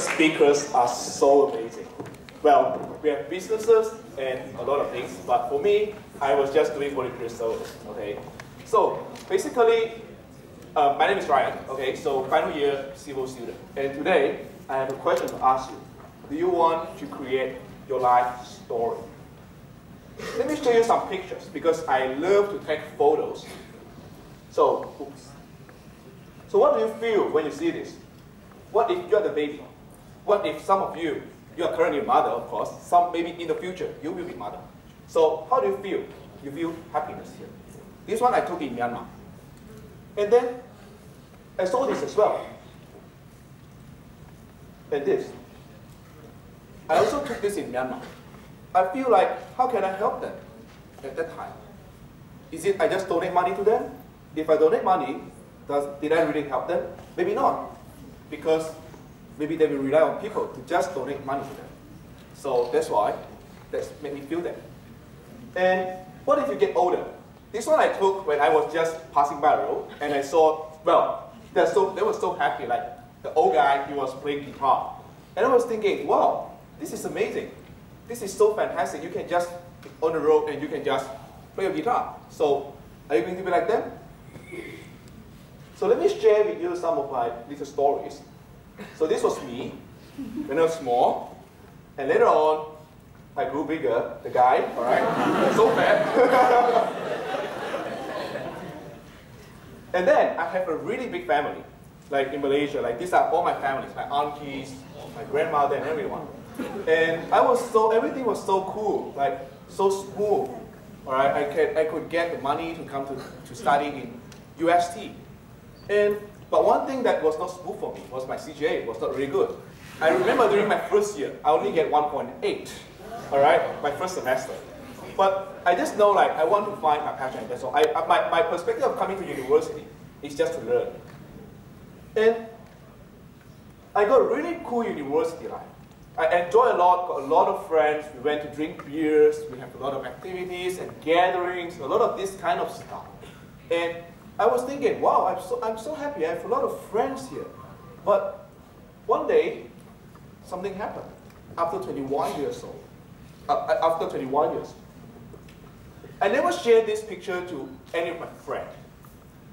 speakers are so amazing. Well, we have businesses and a lot of things, but for me, I was just doing volunteer service, okay? So, basically, my name is Ryan, okay? So, final year civil student. And today, I have a question to ask you. Do you want to create your life story? Let me show you some pictures, because I love to take photos. So, oops. So what do you feel when you see this? What if you're the baby? What if some of you, you are currently a mother, of course, some maybe in the future, you will be mother. So how do you feel? You feel happiness here. This one I took in Myanmar. And then I saw this as well. And this. I also took this in Myanmar. I feel like, how can I help them at that time? Is it I just donate money to them? If I donate money, did I really help them? Maybe not, because maybe they will rely on people to just donate money to them. So that's why that made me feel that. And what if you get older? This one I took when I was just passing by the road, and I saw, well, they were so happy, like the old guy, he was playing guitar. And I was thinking, wow, this is amazing. This is so fantastic. You can just on the road and you can just play a guitar. So are you going to be like them? So let me share with you some of my little stories. So this was me when I was small, and later on I grew bigger, the guy, all right? So fat. And then I have a really big family, like in Malaysia. Like these are all my families, my aunties, my grandmother, and everyone. And everything was so cool, like so smooth. All right, I could get the money to come to study in UST. But one thing that was not smooth for me was my CGPA was not really good. I remember during my first year, I only get 1.8, all right, my first semester. But I just know, like, I want to find my passion. That's all. My perspective of coming to university is just to learn. And I got a really cool university life. I enjoy a lot, got a lot of friends. We went to drink beers. We have a lot of activities and gatherings, a lot of this kind of stuff. And I was thinking, wow, I'm so happy. I have a lot of friends here. But one day, something happened. After 21 years old, after 21 years, I never shared this picture to any of my friends.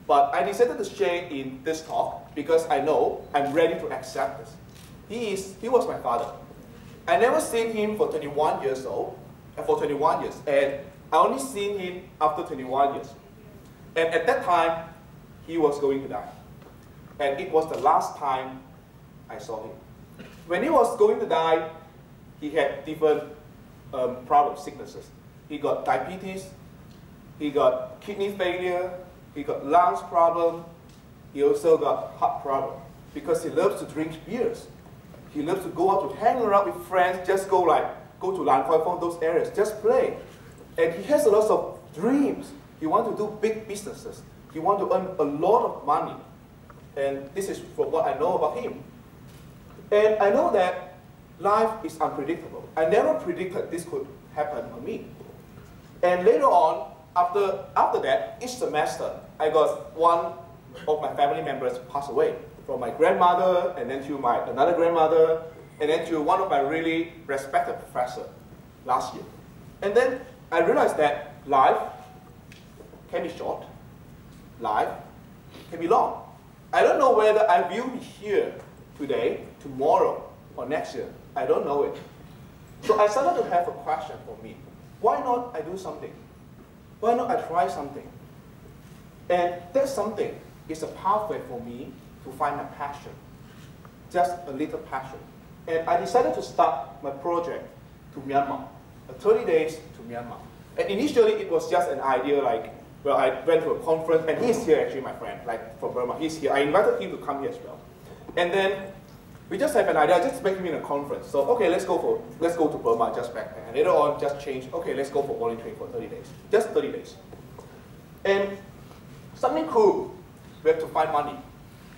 But I decided to share in this talk because I know I'm ready to accept this. He was my father. I never seen him for 21 years old, for 21 years, and I only seen him after 21 years. And at that time, he was going to die. And it was the last time I saw him. When he was going to die, he had different problems, sicknesses. He got diabetes, he got kidney failure, he got lungs problem, he also got heart problem. Because he loves to drink beers. He loves to go out to hang around with friends, just go to Lan Kwai Fong, those areas, just play. And he has a lot of dreams. He wants to do big businesses. He wants to earn a lot of money. And this is from what I know about him. And I know that life is unpredictable. I never predicted this could happen to me. And later on, after that, each semester, I got one of my family members pass away. From my grandmother, and then to another grandmother, and then to one of my really respected professors last year. And then I realized that life can be short, life can be long. I don't know whether I will be here today, tomorrow, or next year. I don't know it. So I started to have a question for me. Why not I do something? Why not I try something? And that something is a pathway for me to find my passion, just a little passion. And I decided to start my project to Myanmar, 30 days to Myanmar. And initially it was just an idea like, well, I went to a conference, and he's here actually, my friend, like from Burma, he's here. I invited him to come here as well. And then we just have an idea, just make him in a conference. So, okay, let's go to Burma, just back there. And later on, just change, okay, let's go for volunteering for 30 days. Just 30 days. And something cool, we have to find money.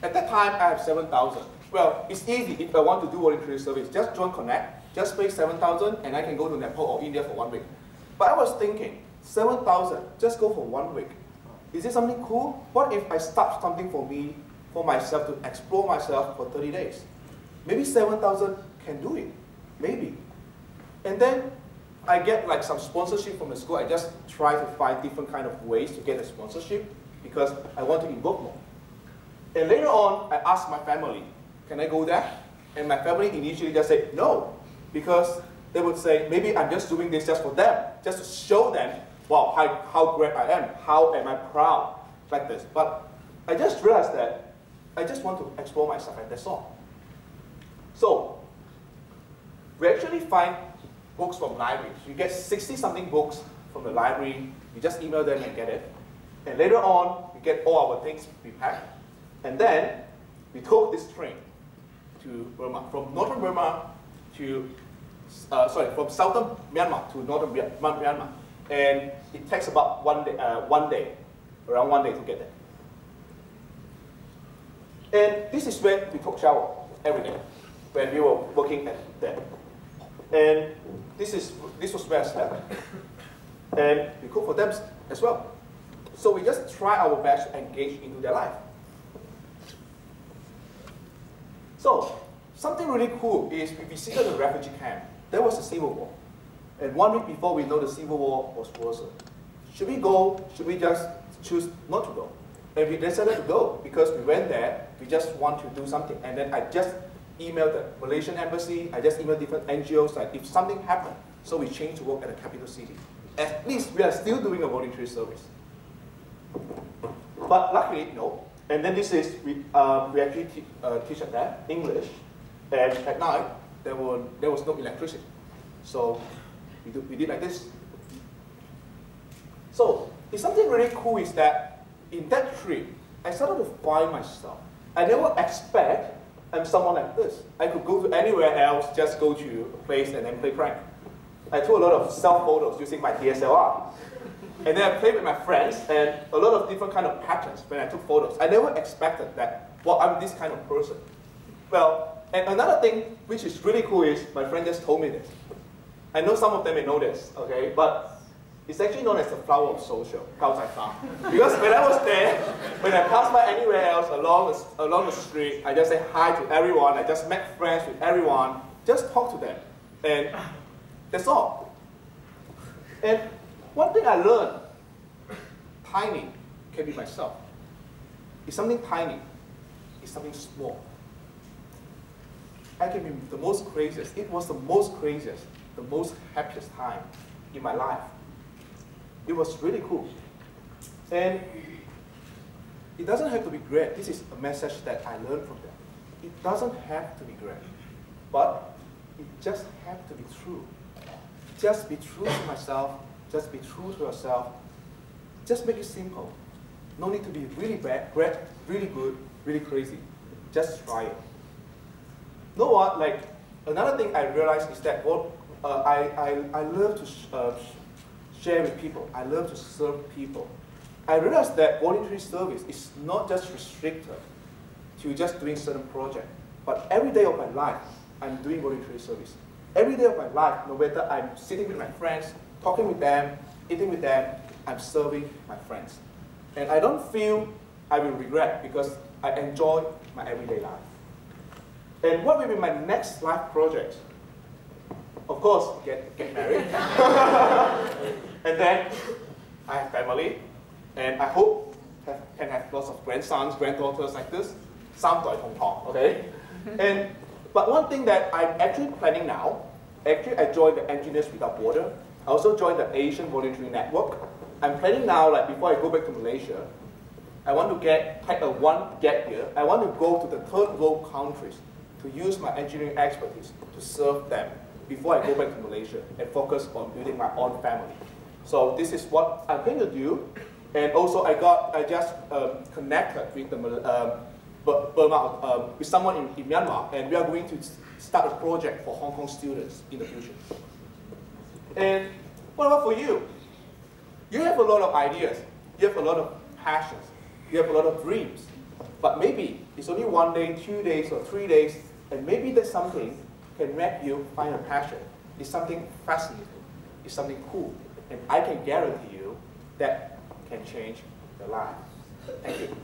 At that time, I have 7,000. Well, it's easy if I want to do voluntary service. Just join Connect, just pay 7,000, and I can go to Nepal or India for 1 week. But I was thinking, 7,000, just go for 1 week. Is it something cool? What if I start something for me, for myself, to explore myself for 30 days? Maybe 7,000 can do it, maybe. And then I get like some sponsorship from the school. I just try to find different kind of ways to get a sponsorship because I want to involve more. And later on, I asked my family, can I go there? And my family initially just said no, because they would say, maybe I'm just doing this just for them, just to show them, wow, how great I am, how am I proud, like this. But I just realized that I just want to explore myself, and that's all. So, we actually find books from libraries. You get 60-something books from the library, you just email them and get it. And later on, we get all our things prepared. And then, we took this train to Burma, from northern Burma to, from southern Myanmar to northern Myanmar. And it takes about one day, around one day to get there. And this is where we took shower every day, when we were working at there. And this was where I slept. And we cook for them as well. So we just try our best to engage into their life. So, something really cool is we visited a refugee camp. There was a civil war. And 1 week before we know the civil war was worsened. Should we go? Should we just choose not to go? And we decided to go because we went there, we just want to do something. And then I just emailed the Malaysian embassy, I just emailed different NGOs, like if something happened, so we changed to work at the capital city. At least we are still doing a voluntary service. But luckily, no. And then this is, we actually teach at that, English. And at night, there was no electricity. So we did like this. So it's something really cool is that in that trip, I started to find myself. I never expect I'm someone like this. I could go to anywhere else, just go to a place and then play prank. I took a lot of self-photos using my DSLR. And then I played with my friends and a lot of different kind of patterns when I took photos. I never expected that, well, I'm this kind of person. Well, and another thing which is really cool is my friend just told me this. I know some of them may know this, okay? But it's actually known as the flower of social, Kao Zai Farm. Because when I was there, when I passed by anywhere else along the street, I just say hi to everyone, I just met friends with everyone, just talk to them. And that's all. And one thing I learned, tiny can be myself. It's something tiny, it's something small. I can be the most craziest. It was the most craziest, the most happiest time in my life. It was really cool. And it doesn't have to be great. This is a message that I learned from them. It doesn't have to be great, but it just has to be true. Just be true to myself, just be true to yourself. Just make it simple. No need to be really bad, great, really good, really crazy. Just try it. You know what? Like another thing I realized is that I love to share with people. I love to serve people. I realized that voluntary service is not just restricted to just doing certain projects, but every day of my life, I'm doing voluntary service. Every day of my life, no matter I'm sitting with my friends, talking with them, eating with them, I'm serving my friends. And I don't feel I will regret because I enjoy my everyday life. And what will be my next life project? Of course, get married. And then I have family. And I hope can have lots of grandsons, granddaughters like this. 三代同堂, okay? But one thing that I'm actually planning now, actually I joined the Engineers Without Border. I also joined the Asian Voluntary Network. I'm planning now, like before I go back to Malaysia, I want to take a one gap year. I want to go to the third world countries to use my engineering expertise to serve them before I go back to Malaysia and focus on building my own family. So this is what I'm going to do. And also I just connected with the Burma, with someone in Myanmar, and we are going to start a project for Hong Kong students in the future. And what about for you? You have a lot of ideas, you have a lot of passions, you have a lot of dreams, but maybe it's only 1 day, 2 days, or 3 days, and maybe that something can make you find a passion. It's something fascinating, it's something cool, and I can guarantee you that can change your life. Thank you.